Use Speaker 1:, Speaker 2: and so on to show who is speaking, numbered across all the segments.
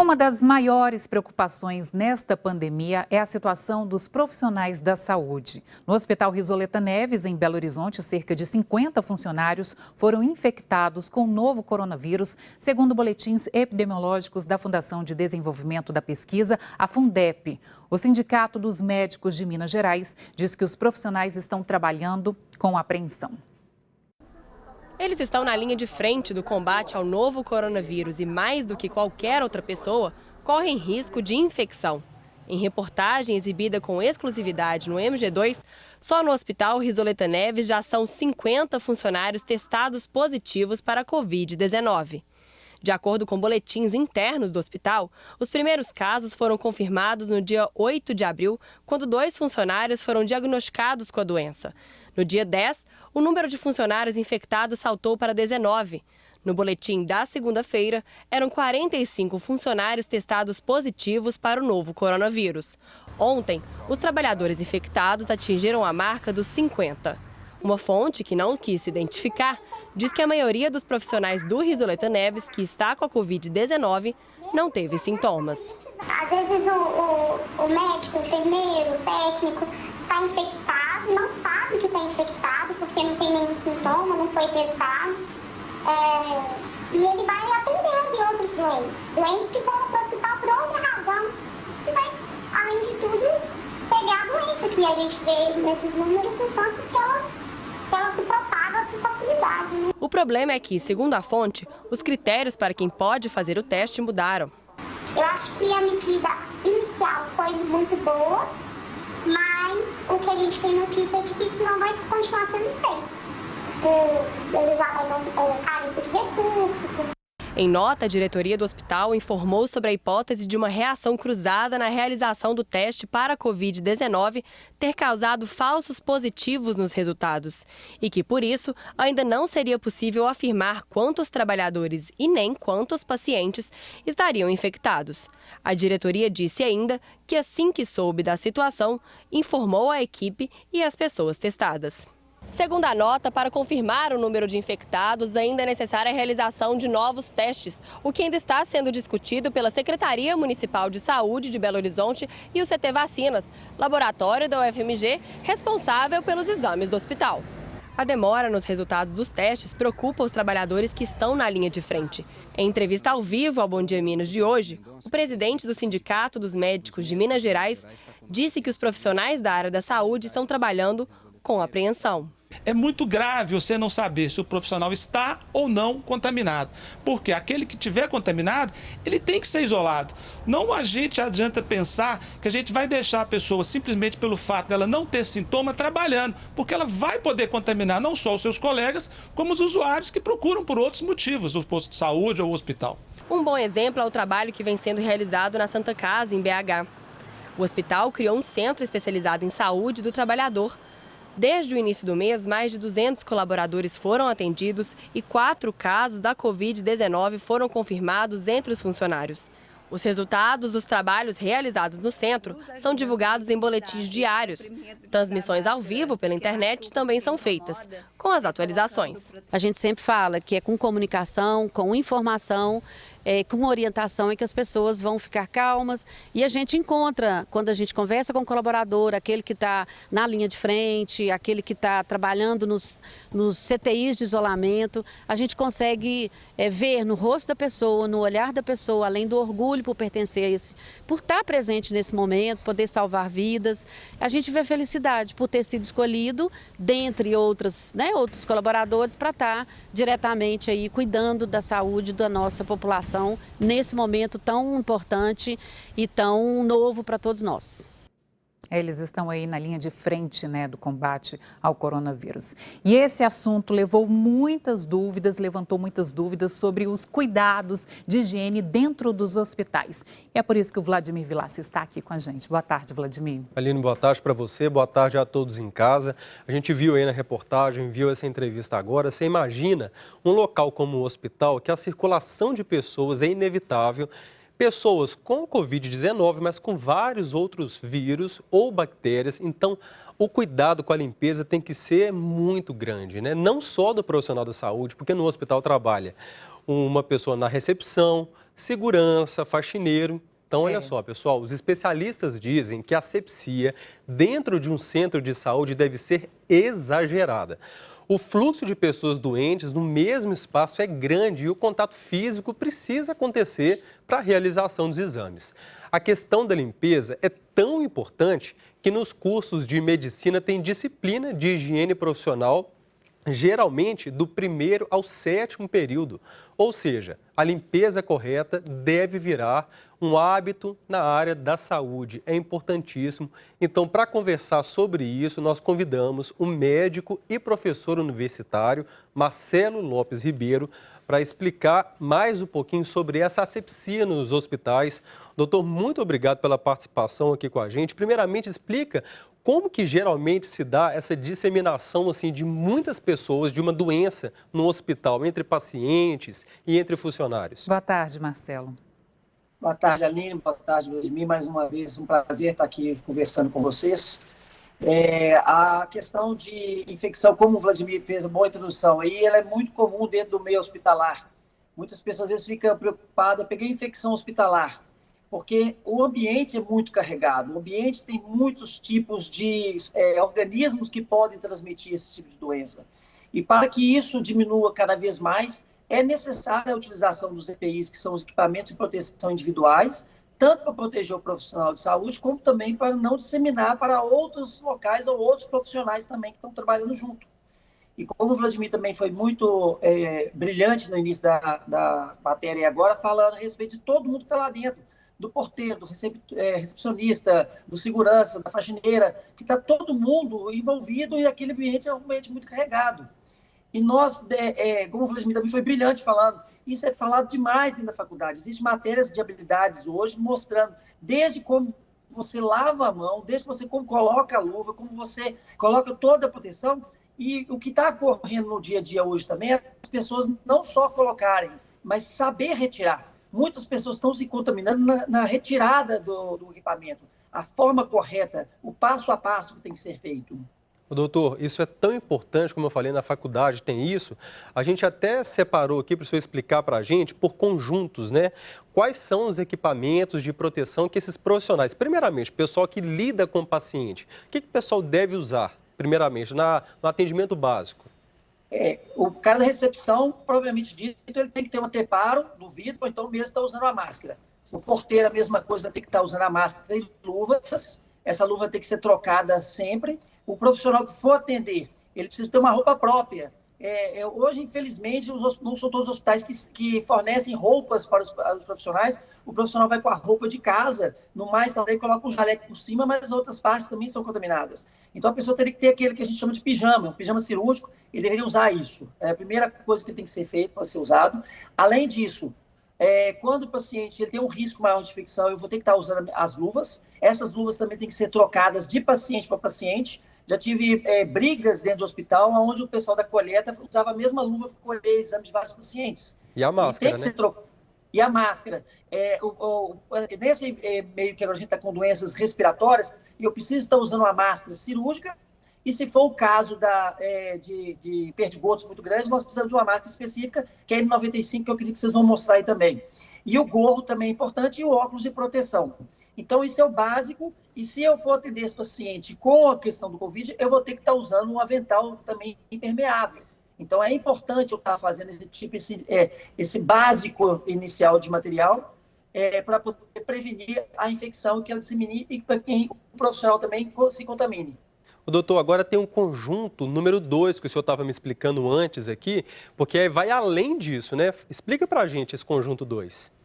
Speaker 1: Uma das maiores preocupações nesta pandemia é a situação dos profissionais da saúde. No Hospital Risoleta Neves, em Belo Horizonte, cerca de 50 funcionários foram infectados com o novo coronavírus, segundo boletins epidemiológicos da Fundação de Desenvolvimento da Pesquisa, a Fundep. O Sindicato dos Médicos de Minas Gerais diz que os profissionais estão trabalhando com apreensão.
Speaker 2: Eles estão na linha de frente do combate ao novo coronavírus e, mais do que qualquer outra pessoa, correm risco de infecção. Em reportagem exibida com exclusividade no MG2, só no Hospital Risoleta Neves já são 50 funcionários testados positivos para a Covid-19. De acordo com boletins internos do hospital, os primeiros casos foram confirmados no dia 8 de abril, quando 2 funcionários foram diagnosticados com a doença. No dia 10, o número de funcionários infectados saltou para 19. No boletim da segunda-feira, eram 45 funcionários testados positivos para o novo coronavírus. Ontem, os trabalhadores infectados atingiram a marca dos 50. Uma fonte que não quis se identificar diz que a maioria dos profissionais do Risoleta Neves, que está com a Covid-19, não teve sintomas.
Speaker 3: Às vezes o médico, o enfermeiro, o técnico está infectado, não sabe que está infectado porque não tem nenhum sintoma, não foi testado. E ele vai atendendo de outros doentes que vão para o hospital por outra razão. E vai, além de tudo, pegar a doença que a gente vê nesses números, enquanto que ela se propaga com facilidade. Né?
Speaker 2: O problema é que, segundo a fonte, os critérios para quem pode fazer o teste mudaram.
Speaker 3: Eu acho que a medida inicial foi muito boa, mas o que a gente tem notícia é de que isso não vai continuar sendo feito. Eles alegam carência de recursos.
Speaker 2: Em nota, a diretoria do hospital informou sobre a hipótese de uma reação cruzada na realização do teste para a Covid-19 ter causado falsos positivos nos resultados e que, por isso, ainda não seria possível afirmar quantos trabalhadores e nem quantos pacientes estariam infectados. A diretoria disse ainda que, assim que soube da situação, informou a equipe e as pessoas testadas. Segundo a nota, para confirmar o número de infectados, ainda é necessária a realização de novos testes, o que ainda está sendo discutido pela Secretaria Municipal de Saúde de Belo Horizonte e o CT Vacinas, laboratório da UFMG, responsável pelos exames do hospital. A demora nos resultados dos testes preocupa os trabalhadores que estão na linha de frente. Em entrevista ao vivo ao Bom Dia Minas de hoje, o presidente do Sindicato dos Médicos de Minas Gerais disse que os profissionais da área da saúde estão trabalhando com apreensão.
Speaker 4: É muito grave você não saber se o profissional está ou não contaminado, porque aquele que tiver contaminado, ele tem que ser isolado. Não adianta pensar que a gente vai deixar a pessoa simplesmente pelo fato dela não ter sintoma trabalhando, porque ela vai poder contaminar não só os seus colegas, como os usuários que procuram por outros motivos, o posto de saúde ou o hospital.
Speaker 2: Um bom exemplo é o trabalho que vem sendo realizado na Santa Casa, em BH. O hospital criou um centro especializado em saúde do trabalhador. Desde o início do mês, mais de 200 colaboradores foram atendidos e 4 casos da Covid-19 foram confirmados entre os funcionários. Os resultados dos trabalhos realizados no centro são divulgados em boletins diários. Transmissões ao vivo pela internet também são feitas, com as atualizações.
Speaker 5: A gente sempre fala que é com comunicação, com informação, com orientação é que as pessoas vão ficar calmas e a gente encontra, quando a gente conversa com o colaborador, aquele que está na linha de frente, aquele que está trabalhando nos CTIs de isolamento, a gente consegue ver no rosto da pessoa, no olhar da pessoa, além do orgulho por pertencer a esse, por estar presente nesse momento, poder salvar vidas, a gente vê felicidade por ter sido escolhido, dentre outros colaboradores, para estar diretamente aí cuidando da saúde da nossa população nesse momento tão importante e tão novo para todos nós.
Speaker 1: Eles estão aí na linha de frente, do combate ao coronavírus. E esse assunto levantou muitas dúvidas sobre os cuidados de higiene dentro dos hospitais. E é por isso que o Vladimir Vilassi está aqui com a gente. Boa tarde, Vladimir.
Speaker 6: Aline, boa tarde para você, boa tarde a todos em casa. A gente viu aí na reportagem, viu essa entrevista agora. Você imagina um local como o hospital que a circulação de pessoas é inevitável. Pessoas com Covid-19, mas com vários outros vírus ou bactérias. Então, o cuidado com a limpeza tem que ser muito grande, né? Não só do profissional da saúde, porque no hospital trabalha uma pessoa na recepção, segurança, faxineiro. Então, olha só, pessoal, os especialistas dizem que a asepsia dentro de um centro de saúde deve ser exagerada. O fluxo de pessoas doentes no mesmo espaço é grande e o contato físico precisa acontecer para a realização dos exames. A questão da limpeza é tão importante que nos cursos de medicina tem disciplina de higiene profissional, geralmente do 1º ao 7º período. Ou seja, a limpeza correta deve virar um hábito na área da saúde. É importantíssimo. Então, para conversar sobre isso, nós convidamos o médico e professor universitário Marcelo Lopes Ribeiro para explicar mais um pouquinho sobre essa asepsia nos hospitais. Doutor, muito obrigado pela participação aqui com a gente. Primeiramente, explica como que geralmente se dá essa disseminação assim, de muitas pessoas de uma doença no hospital, entre pacientes e entre funcionários.
Speaker 1: Boa tarde, Marcelo.
Speaker 7: Boa tarde, Aline. Boa tarde, Vladimir. Mais uma vez, um prazer estar aqui conversando com vocês. A questão de infecção, como o Vladimir fez uma boa introdução, aí, ela é muito comum dentro do meio hospitalar. Muitas pessoas às vezes ficam preocupadas, peguei infecção hospitalar, porque o ambiente é muito carregado, o ambiente tem muitos tipos de organismos que podem transmitir esse tipo de doença. E para que isso diminua cada vez mais, é necessária a utilização dos EPIs, que são os equipamentos de proteção individuais, tanto para proteger o profissional de saúde, como também para não disseminar para outros locais ou outros profissionais também que estão trabalhando junto. E como o Vladimir também foi muito brilhante no início da matéria e agora, falando a respeito de todo mundo que está lá dentro, do porteiro, do recepcionista, do segurança, da faxineira, que está todo mundo envolvido e aquele ambiente é um ambiente muito carregado. E nós, como o Vladimir também foi brilhante falando, isso é falado demais dentro da faculdade. Existem matérias de habilidades hoje mostrando desde como você lava a mão, desde como coloca a luva, como você coloca toda a proteção. E o que está ocorrendo no dia a dia hoje também é as pessoas não só colocarem, mas saber retirar. Muitas pessoas estão se contaminando na retirada do equipamento. A forma correta, o passo a passo que tem que ser feito.
Speaker 6: Doutor, isso é tão importante, como eu falei, na faculdade tem isso. A gente até separou aqui para o senhor explicar para a gente, por conjuntos, né? Quais são os equipamentos de proteção que esses profissionais, primeiramente, o pessoal que lida com o paciente, o que o pessoal deve usar, primeiramente, no atendimento básico?
Speaker 7: O cara da recepção, provavelmente dito, ele tem que ter um anteparo do vidro, ou então mesmo está usando a máscara. O porteiro, a mesma coisa, vai ter que estar usando a máscara e luvas. Essa luva tem que ser trocada sempre. O profissional que for atender, ele precisa ter uma roupa própria. Hoje, infelizmente, não são todos os hospitais que fornecem roupas para os profissionais. O profissional vai com a roupa de casa, no mais, também coloca um jaleco por cima, mas outras partes também são contaminadas. Então, a pessoa teria que ter aquele que a gente chama de pijama, um pijama cirúrgico, ele deveria usar isso. É a primeira coisa que tem que ser feita para ser usado. Além disso, quando o paciente ele tem um risco maior de infecção, eu vou ter que estar usando as luvas. Essas luvas também têm que ser trocadas de paciente para paciente. Já tive brigas dentro do hospital, onde o pessoal da coleta usava a mesma luva para colher exame de vários pacientes.
Speaker 6: E a máscara, né?
Speaker 7: E a máscara. Nesse meio que agora a gente está com doenças respiratórias, eu preciso estar usando uma máscara cirúrgica, e se for o caso de perdigotos muito grandes, nós precisamos de uma máscara específica, que é a N95, que eu acredito que vocês vão mostrar aí também. E o gorro também é importante, e o óculos de proteção. Então, isso é o básico, e se eu for atender esse paciente com a questão do Covid, eu vou ter que estar usando um avental também impermeável. Então, é importante eu estar fazendo esse básico inicial de material para poder prevenir a infecção que ela dissemine e para quem o profissional também se contamine.
Speaker 6: Doutor, agora tem um conjunto número 2 que o senhor estava me explicando antes aqui, porque vai além disso, né? Explica para a gente esse conjunto 2.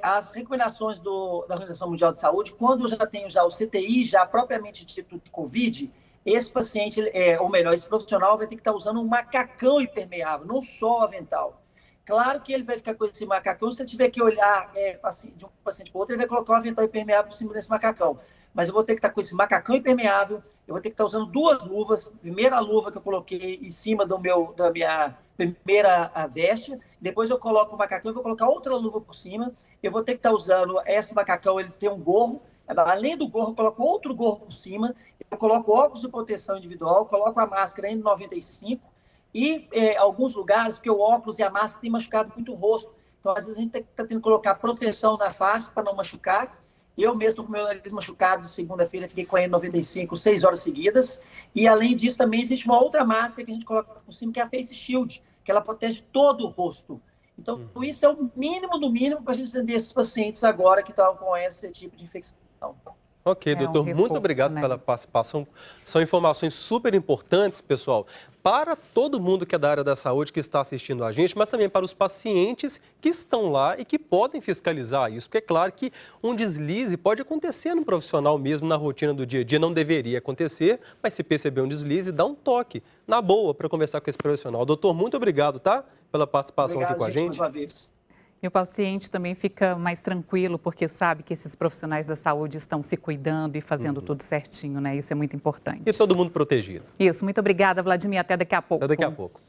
Speaker 7: As recomendações da Organização Mundial de Saúde, quando eu já tenho o CTI, já propriamente dito de Covid, esse paciente, ou melhor, esse profissional vai ter que estar usando um macacão impermeável, não só o avental. Claro que ele vai ficar com esse macacão, se ele tiver que olhar de um paciente para outro, ele vai colocar um avental impermeável por cima desse macacão. Mas eu vou ter que estar com esse macacão impermeável, eu vou ter que estar usando 2 luvas. Primeira luva que eu coloquei em cima da minha primeira veste, depois eu coloco o macacão e vou colocar outra luva por cima. Eu vou ter que estar usando esse macacão, ele tem um gorro. Além do gorro, eu coloco outro gorro por cima. Eu coloco óculos de proteção individual, coloco a máscara N95 E alguns lugares, porque o óculos e a máscara tem machucado muito o rosto. Então, às vezes, a gente está tendo que colocar proteção na face para não machucar. Eu mesmo, com o meu nariz machucado, segunda-feira, fiquei com a N95 6 horas seguidas. E, além disso, também existe uma outra máscara que a gente coloca por cima, que é a Face Shield, que ela protege todo o rosto. Então, isso é o mínimo do mínimo para a gente atender esses pacientes agora que estão com esse tipo de infecção.
Speaker 6: Ok, doutor, muito obrigado pela participação. São informações super importantes, pessoal, para todo mundo que é da área da saúde que está assistindo a gente, mas também para os pacientes que estão lá e que podem fiscalizar isso. Porque é claro que um deslize pode acontecer no profissional mesmo, na rotina do dia a dia, não deveria acontecer, mas se perceber um deslize, dá um toque, na boa, para conversar com esse profissional. Doutor, muito obrigado, tá? Pela participação aqui com a gente.
Speaker 7: Mais uma vez.
Speaker 1: E o paciente também fica mais tranquilo, porque sabe que esses profissionais da saúde estão se cuidando e fazendo tudo certinho, né? Isso é muito importante.
Speaker 6: E todo mundo protegido.
Speaker 1: Isso, muito obrigada, Vladimir. Até daqui a pouco.
Speaker 6: Até daqui a pouco.